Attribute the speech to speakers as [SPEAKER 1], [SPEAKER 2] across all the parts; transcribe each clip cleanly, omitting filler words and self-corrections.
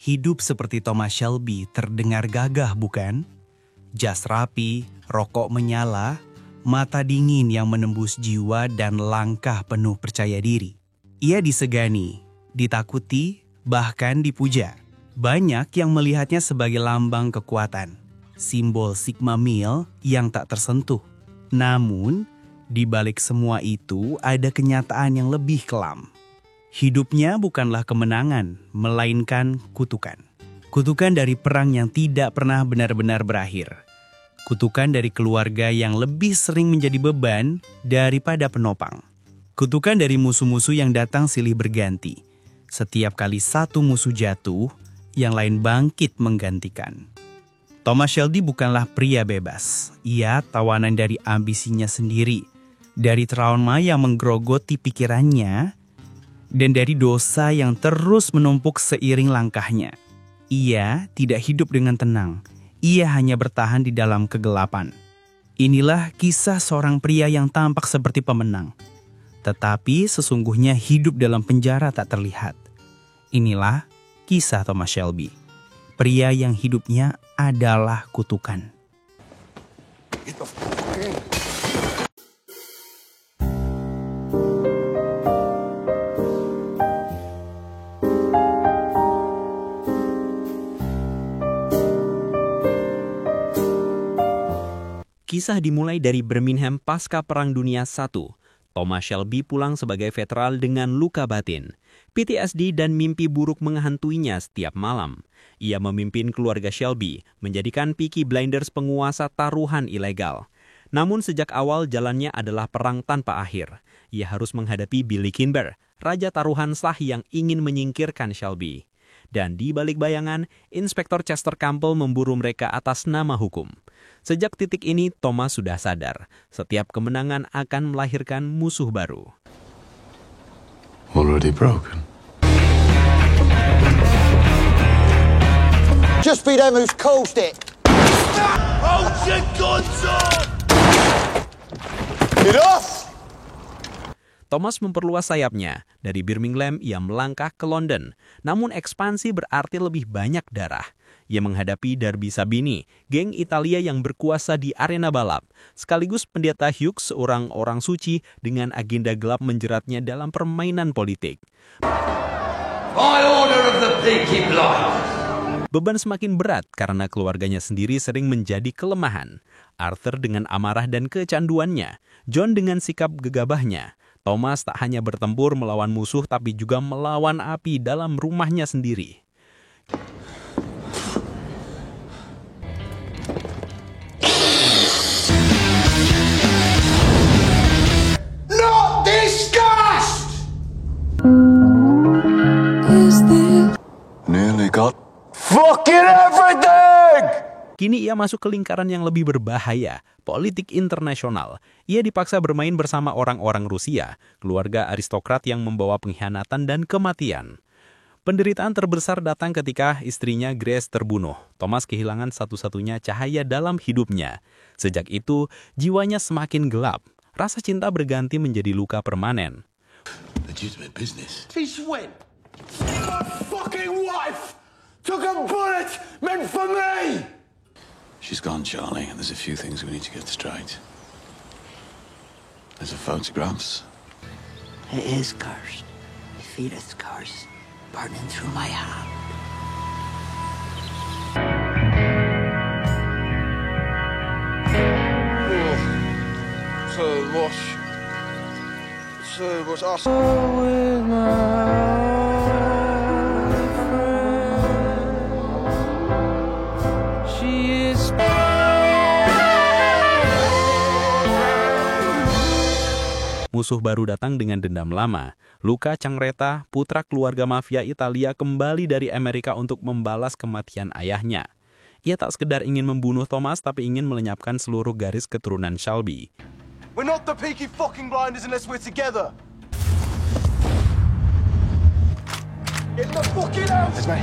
[SPEAKER 1] Hidup seperti Thomas Shelby terdengar gagah, bukan? Jas rapi, rokok menyala, mata dingin yang menembus jiwa dan langkah penuh percaya diri. Ia disegani, ditakuti, bahkan dipuja. Banyak yang melihatnya sebagai lambang kekuatan, simbol Sigma Mil yang tak tersentuh. Namun, di balik semua itu ada kenyataan yang lebih kelam. Hidupnya bukanlah kemenangan, melainkan kutukan. Kutukan dari perang yang tidak pernah benar-benar berakhir. Kutukan dari keluarga yang lebih sering menjadi beban daripada penopang. Kutukan dari musuh-musuh yang datang silih berganti. Setiap kali satu musuh jatuh, yang lain bangkit menggantikan. Thomas Shelby bukanlah pria bebas. Ia tawanan dari ambisinya sendiri, dari trauma yang menggerogoti pikirannya, dan dari dosa yang terus menumpuk seiring langkahnya. Ia tidak hidup dengan tenang. Ia hanya bertahan di dalam kegelapan. Inilah kisah seorang pria yang tampak seperti pemenang, tetapi sesungguhnya hidup dalam penjara tak terlihat. Inilah kisah Thomas Shelby, pria yang hidupnya adalah kutukan.
[SPEAKER 2] Kisah dimulai dari Birmingham pasca Perang Dunia I. Thomas Shelby pulang sebagai veteran dengan luka batin. PTSD dan mimpi buruk menghantuinya setiap malam. Ia memimpin keluarga Shelby, menjadikan Peaky Blinders penguasa taruhan ilegal. Namun sejak awal jalannya adalah perang tanpa akhir. Ia harus menghadapi Billy Kimber, raja taruhan sah yang ingin menyingkirkan Shelby. Dan di balik bayangan, Inspektur Chester Campbell memburu mereka atas nama hukum. Sejak titik ini, Thomas sudah sadar, setiap kemenangan akan melahirkan musuh baru.
[SPEAKER 3] Already broken.
[SPEAKER 4] Just be them who's caused it.
[SPEAKER 3] Hold your guns up!
[SPEAKER 4] Get off!
[SPEAKER 2] Thomas memperluas sayapnya. Dari Birmingham, ia melangkah ke London. Namun ekspansi berarti lebih banyak darah. Ia menghadapi Darby Sabini, geng Italia yang berkuasa di arena balap. Sekaligus pendeta Hughes, seorang orang suci dengan agenda gelap menjeratnya dalam permainan politik.
[SPEAKER 3] By order of the Peaky Blinders.
[SPEAKER 2] Beban semakin berat karena keluarganya sendiri sering menjadi kelemahan. Arthur dengan amarah dan kecanduannya, John dengan sikap gegabahnya. Thomas tak hanya bertempur melawan musuh tapi juga melawan api dalam rumahnya sendiri.
[SPEAKER 3] Not discussed! Nearly got fucking everything!
[SPEAKER 2] Kini ia masuk ke lingkaran yang lebih berbahaya, politik internasional. Ia dipaksa bermain bersama orang-orang Rusia, keluarga aristokrat yang membawa pengkhianatan dan kematian. Penderitaan terbesar datang ketika istrinya Grace terbunuh. Thomas kehilangan satu-satunya cahaya dalam hidupnya. Sejak itu, jiwanya semakin gelap. Rasa cinta berganti menjadi luka permanen.
[SPEAKER 3] Legitimate business.
[SPEAKER 4] Since when? My fucking wife took a bullet meant for me!
[SPEAKER 3] She's gone, Charlie, and there's a few things we need to get straight. There's the photographs.
[SPEAKER 5] It is cursed. The fetus curse burning through my hand.
[SPEAKER 4] So what's us?
[SPEAKER 2] Musuh baru datang dengan dendam lama. Luca Cangreta, putra keluarga mafia Italia, kembali dari Amerika untuk membalas kematian ayahnya. Ia tak sekedar ingin membunuh Thomas, tapi ingin melenyapkan seluruh garis keturunan Shelby.
[SPEAKER 4] We're not the Peaky fucking Blinders unless we're together. Get the fucking out! It's me.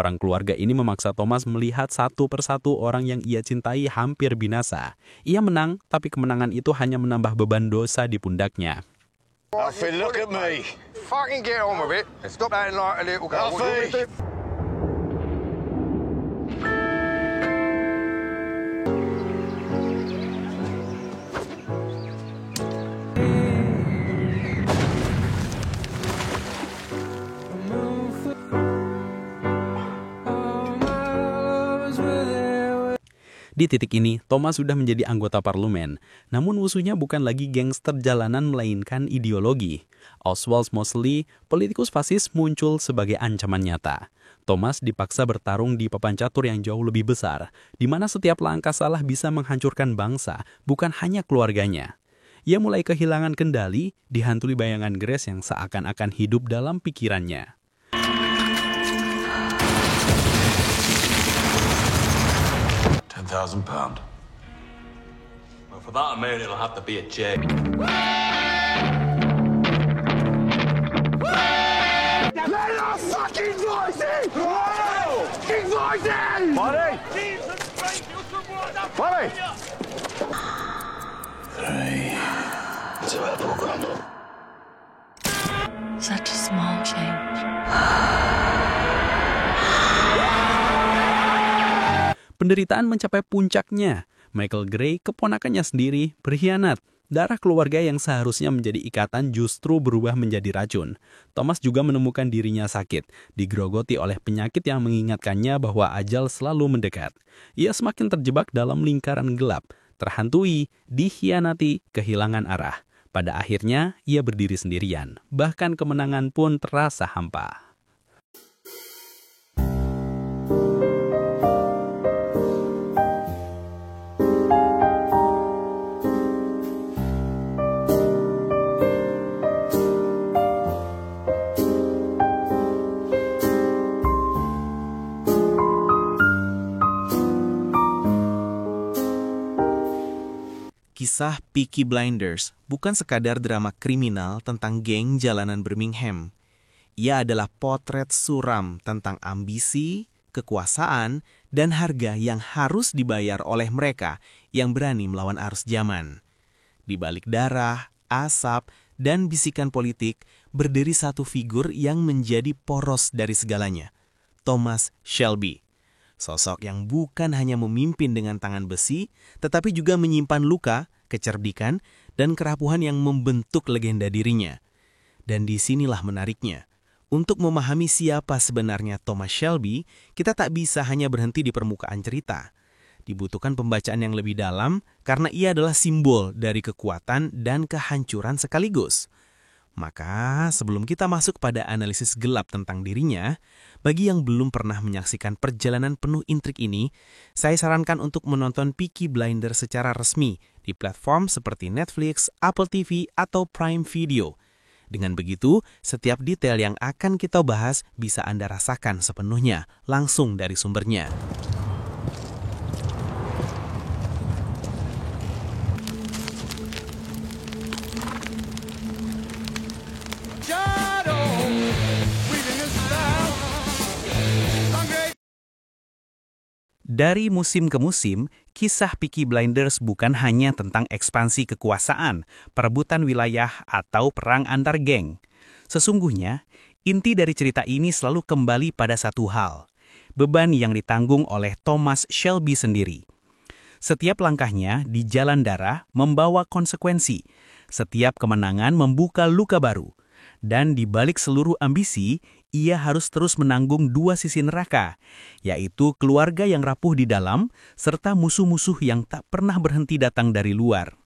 [SPEAKER 2] Perang keluarga ini memaksa Thomas melihat satu persatu orang yang ia cintai hampir binasa. Ia menang, tapi kemenangan itu hanya menambah beban dosa di pundaknya.
[SPEAKER 4] Alfie, look at me.
[SPEAKER 6] Fucking get on with it. Stop acting like a little girl.
[SPEAKER 4] Alfie!
[SPEAKER 2] Di titik ini, Thomas sudah menjadi anggota parlemen. Namun musuhnya bukan lagi gangster jalanan melainkan ideologi. Oswald Mosley, politikus fasis, muncul sebagai ancaman nyata. Thomas dipaksa bertarung di papan catur yang jauh lebih besar, di mana setiap langkah salah bisa menghancurkan bangsa, bukan hanya keluarganya. Ia mulai kehilangan kendali, dihantui bayangan Grace yang seakan-akan hidup dalam pikirannya.
[SPEAKER 3] £10,000. Well, for that amount, it'll have to be a check.
[SPEAKER 4] Let our fucking voices! Fucking voices! Buddy! Buddy!
[SPEAKER 5] Such a small change.
[SPEAKER 2] Penderitaan mencapai puncaknya. Michael Gray, keponakannya sendiri, berkhianat. Darah keluarga yang seharusnya menjadi ikatan justru berubah menjadi racun. Thomas juga menemukan dirinya sakit, digerogoti oleh penyakit yang mengingatkannya bahwa ajal selalu mendekat. Ia semakin terjebak dalam lingkaran gelap, terhantui, dikhianati, kehilangan arah. Pada akhirnya, ia berdiri sendirian. Bahkan kemenangan pun terasa hampa.
[SPEAKER 1] Kisah Peaky Blinders bukan sekadar drama kriminal tentang geng jalanan Birmingham. Ia adalah potret suram tentang ambisi, kekuasaan, dan harga yang harus dibayar oleh mereka yang berani melawan arus zaman. Di balik darah, asap, dan bisikan politik berdiri satu figur yang menjadi poros dari segalanya, Thomas Shelby. Sosok yang bukan hanya memimpin dengan tangan besi, tetapi juga menyimpan luka, kecerdikan, dan kerapuhan yang membentuk legenda dirinya. Dan disinilah menariknya. Untuk memahami siapa sebenarnya Thomas Shelby, kita tak bisa hanya berhenti di permukaan cerita. Dibutuhkan pembacaan yang lebih dalam karena ia adalah simbol dari kekuatan dan kehancuran sekaligus. Maka, sebelum kita masuk pada analisis gelap tentang dirinya, bagi yang belum pernah menyaksikan perjalanan penuh intrik ini, saya sarankan untuk menonton Peaky Blinders secara resmi di platform seperti Netflix, Apple TV, atau Prime Video. Dengan begitu, setiap detail yang akan kita bahas bisa Anda rasakan sepenuhnya, langsung dari sumbernya. Dari musim ke musim, kisah Peaky Blinders bukan hanya tentang ekspansi kekuasaan, perebutan wilayah, atau perang antar geng. Sesungguhnya, inti dari cerita ini selalu kembali pada satu hal, beban yang ditanggung oleh Thomas Shelby sendiri. Setiap langkahnya di jalan darah membawa konsekuensi, setiap kemenangan membuka luka baru. Dan di balik seluruh ambisi, ia harus terus menanggung dua sisi neraka, yaitu keluarga yang rapuh di dalam, serta musuh-musuh yang tak pernah berhenti datang dari luar.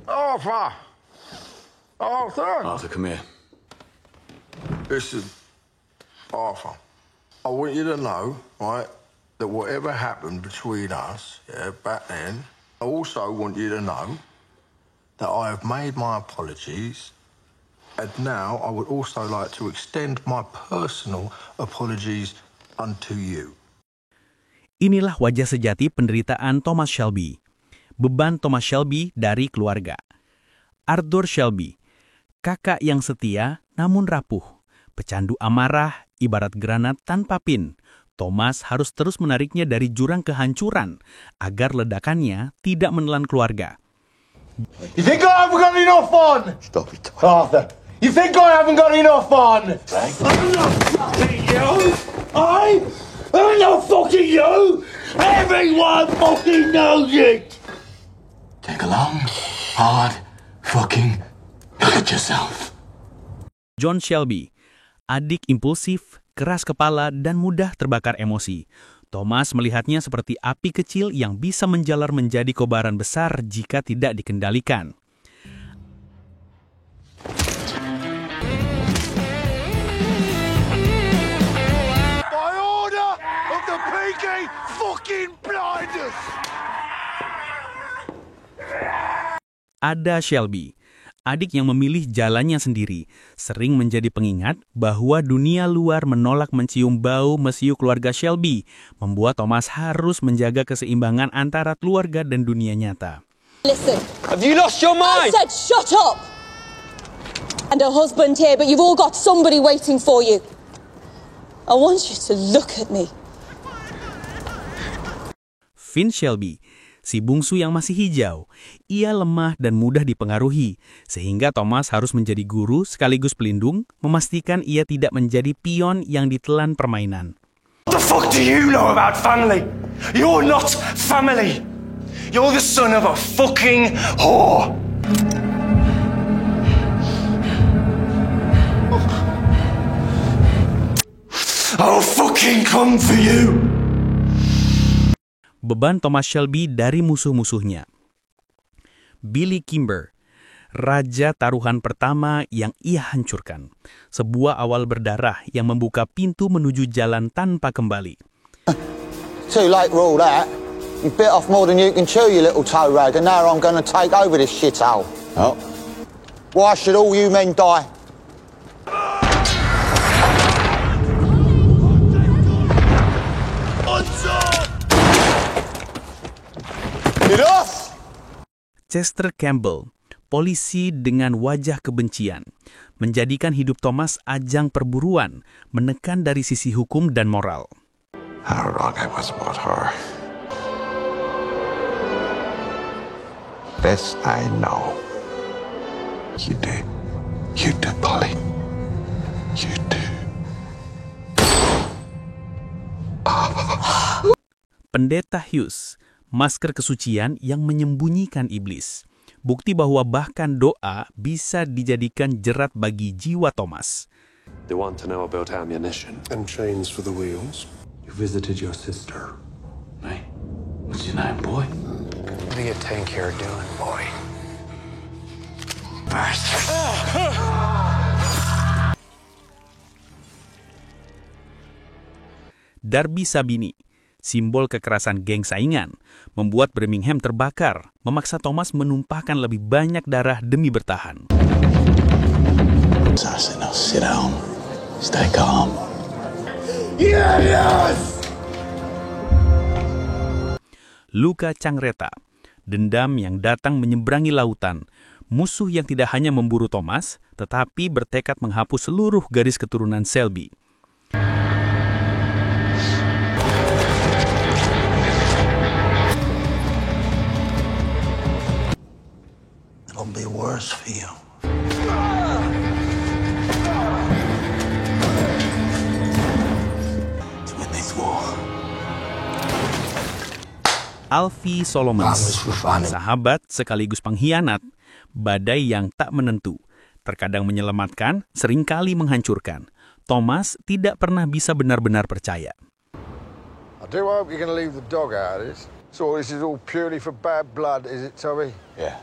[SPEAKER 4] Arthur! Arthur!
[SPEAKER 3] Arthur, come here.
[SPEAKER 4] Listen, Arthur, I want you to know, right, that whatever happened between us, back then, I also want you to know that I have made my apologies, and now I would also like to extend my personal apologies unto you.
[SPEAKER 1] Inilah wajah sejati penderitaan Thomas Shelby. Beban Thomas Shelby dari keluarga. Arthur Shelby, kakak yang setia namun rapuh, pecandu amarah, ibarat granat tanpa pin. Thomas harus terus menariknya dari jurang kehancuran agar ledakannya tidak menelan keluarga.
[SPEAKER 7] You think I haven't got enough fun?
[SPEAKER 4] Stop it.
[SPEAKER 7] Arthur, you think I haven't got enough fun? I'm not fucking you! I'm not fucking you! Everyone fucking knows it! Take a long, hard, fucking look at yourself.
[SPEAKER 1] John Shelby, adik impulsif, keras kepala, dan mudah terbakar emosi. Thomas melihatnya seperti api kecil yang bisa menjalar menjadi kobaran besar jika tidak dikendalikan.
[SPEAKER 7] By order of the Peaky fucking Blinders!
[SPEAKER 1] Ada Shelby, adik yang memilih jalannya sendiri, sering menjadi pengingat bahwa dunia luar menolak mencium bau mesiu keluarga Shelby, membuat Thomas harus menjaga keseimbangan antara keluarga dan dunia nyata.
[SPEAKER 8] Listen.
[SPEAKER 6] Have you lost your
[SPEAKER 8] I
[SPEAKER 6] mind?
[SPEAKER 8] said shut up! And a husband here, but you've all got somebody waiting for you. I want you to look at me.
[SPEAKER 1] Finn Shelby, si bungsu yang masih hijau, ia lemah dan mudah dipengaruhi, sehingga Thomas harus menjadi guru sekaligus pelindung, memastikan ia tidak menjadi pion yang ditelan permainan.
[SPEAKER 7] What the fuck do you know about family? You're not family. You're the son of a fucking whore. I'll fucking come for you.
[SPEAKER 1] Beban Thomas Shelby dari musuh-musuhnya. Billy Kimber, raja taruhan pertama yang ia hancurkan. Sebuah awal berdarah yang membuka pintu menuju jalan tanpa kembali.
[SPEAKER 9] Too late for all that. You bit off more than you can chew, you little toe rag, and now I'm going to take over this shithole.
[SPEAKER 4] Oh.
[SPEAKER 9] Why should all you men die?
[SPEAKER 7] Get off!
[SPEAKER 1] Chester Campbell, polisi dengan wajah kebencian, menjadikan hidup Thomas ajang perburuan, menekan dari sisi hukum dan moral.
[SPEAKER 4] How wrong I was about her. This I know. You do, Polly. You do.
[SPEAKER 1] Pendeta Hughes, masker kesucian yang menyembunyikan iblis. Bukti bahwa bahkan doa bisa dijadikan jerat bagi jiwa Thomas.
[SPEAKER 10] They want to know about ammunition.
[SPEAKER 11] And chains for the wheels.
[SPEAKER 10] You visited your sister.
[SPEAKER 11] Hey, what's your name, boy?
[SPEAKER 6] What do you think you're doing, boy?
[SPEAKER 1] Darby Sabini, simbol kekerasan geng saingan, membuat Birmingham terbakar, memaksa Thomas menumpahkan lebih banyak darah demi bertahan.
[SPEAKER 11] Assassin, now sit down. Stay calm.
[SPEAKER 7] Yes!
[SPEAKER 1] Luka Cangreta, dendam yang datang menyeberangi lautan, musuh yang tidak hanya memburu Thomas, tetapi bertekad menghapus seluruh garis keturunan Shelby.
[SPEAKER 5] It'll be worse for you. To win this war.
[SPEAKER 1] Alfie Solomons, sahabat sekaligus pengkhianat, badai yang tak menentu, terkadang menyelamatkan, seringkali menghancurkan. Thomas tidak pernah bisa benar-benar percaya.
[SPEAKER 4] I do hope you're going to leave the dog out of this. So this is all purely for bad blood, is it, Toby?
[SPEAKER 11] Yeah.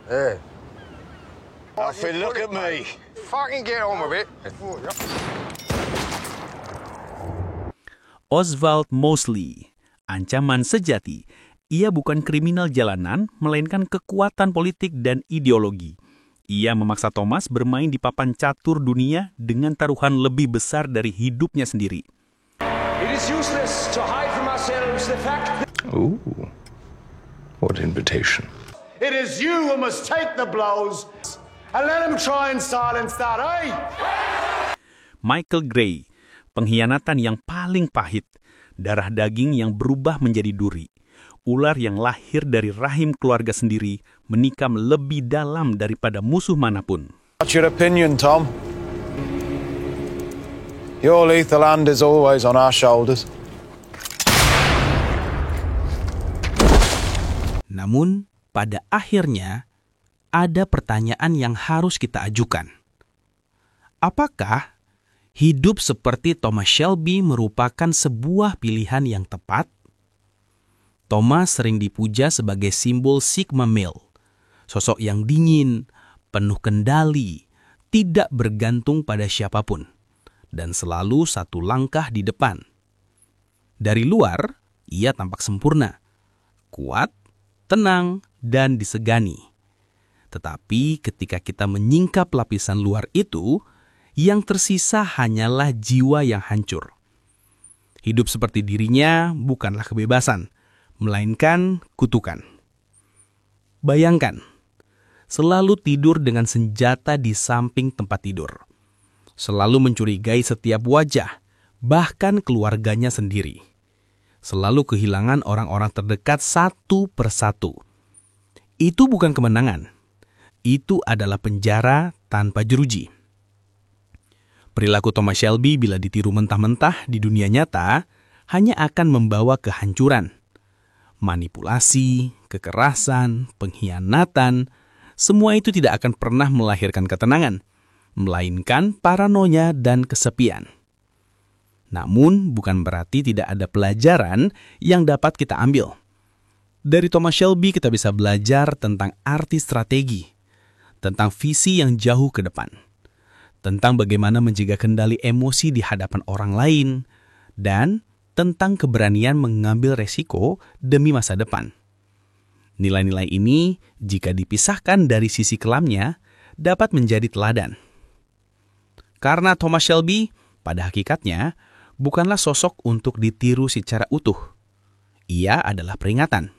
[SPEAKER 4] Yeah.
[SPEAKER 7] Alfie, look at me.
[SPEAKER 6] Fucking get on with it.
[SPEAKER 1] Oswald Mosley, ancaman sejati. Ia bukan kriminal jalanan, melainkan kekuatan politik dan ideologi. Ia memaksa Thomas bermain di papan catur dunia dengan taruhan lebih besar dari hidupnya sendiri.
[SPEAKER 7] It is useless to hide from ourselves the fact that
[SPEAKER 11] Ooh. What invitation.
[SPEAKER 7] it is you who must take the blows and let him try and silence that, eh?
[SPEAKER 2] Michael Gray, pengkhianatan yang paling pahit, darah daging yang berubah menjadi duri, ular yang lahir dari rahim keluarga sendiri menikam lebih dalam daripada musuh manapun.
[SPEAKER 12] What's your opinion, Tom? Your lethal hand is always on our shoulders.
[SPEAKER 1] Namun, pada akhirnya, ada pertanyaan yang harus kita ajukan. Apakah hidup seperti Thomas Shelby merupakan sebuah pilihan yang tepat? Thomas sering dipuja sebagai simbol Sigma Male, sosok yang dingin, penuh kendali, tidak bergantung pada siapapun, dan selalu satu langkah di depan. Dari luar, ia tampak sempurna, kuat, tenang, dan disegani. Tetapi ketika kita menyingkap lapisan luar itu, yang tersisa hanyalah jiwa yang hancur. Hidup seperti dirinya bukanlah kebebasan, melainkan kutukan. Bayangkan, selalu tidur dengan senjata di samping tempat tidur. Selalu mencurigai setiap wajah, bahkan keluarganya sendiri. Selalu kehilangan orang-orang terdekat satu persatu. Itu bukan kemenangan. Itu adalah penjara tanpa jeruji. Perilaku Thomas Shelby bila ditiru mentah-mentah di dunia nyata hanya akan membawa kehancuran. Manipulasi, kekerasan, pengkhianatan, semua itu tidak akan pernah melahirkan ketenangan, melainkan paranoia dan kesepian. Namun, bukan berarti tidak ada pelajaran yang dapat kita ambil. Dari Thomas Shelby kita bisa belajar tentang arti strategi, tentang visi yang jauh ke depan, tentang bagaimana menjaga kendali emosi di hadapan orang lain, dan tentang keberanian mengambil resiko demi masa depan. Nilai-nilai ini, jika dipisahkan dari sisi kelamnya, dapat menjadi teladan. Karena Thomas Shelby, pada hakikatnya, bukanlah sosok untuk ditiru secara utuh. Ia adalah peringatan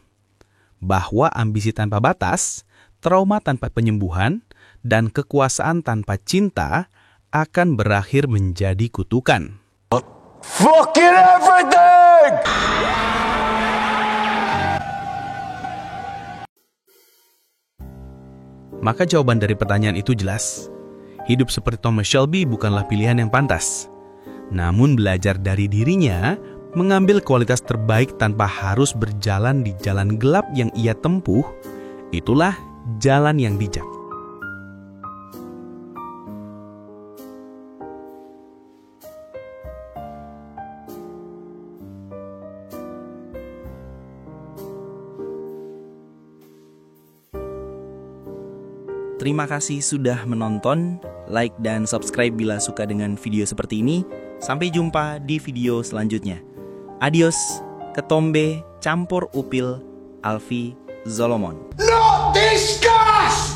[SPEAKER 1] bahwa ambisi tanpa batas, trauma tanpa penyembuhan, dan kekuasaan tanpa cinta akan berakhir menjadi kutukan.
[SPEAKER 7] Fucking everything!
[SPEAKER 1] Maka jawaban dari pertanyaan itu jelas. Hidup seperti Thomas Shelby bukanlah pilihan yang pantas. Namun belajar dari dirinya, mengambil kualitas terbaik tanpa harus berjalan di jalan gelap yang ia tempuh, itulah jalan yang bijak. Terima kasih sudah menonton, like dan subscribe bila suka dengan video seperti ini. Sampai jumpa di video selanjutnya. Adios, Ketombe, Campur Upil, Alfie Zolomon.
[SPEAKER 7] Not discuss!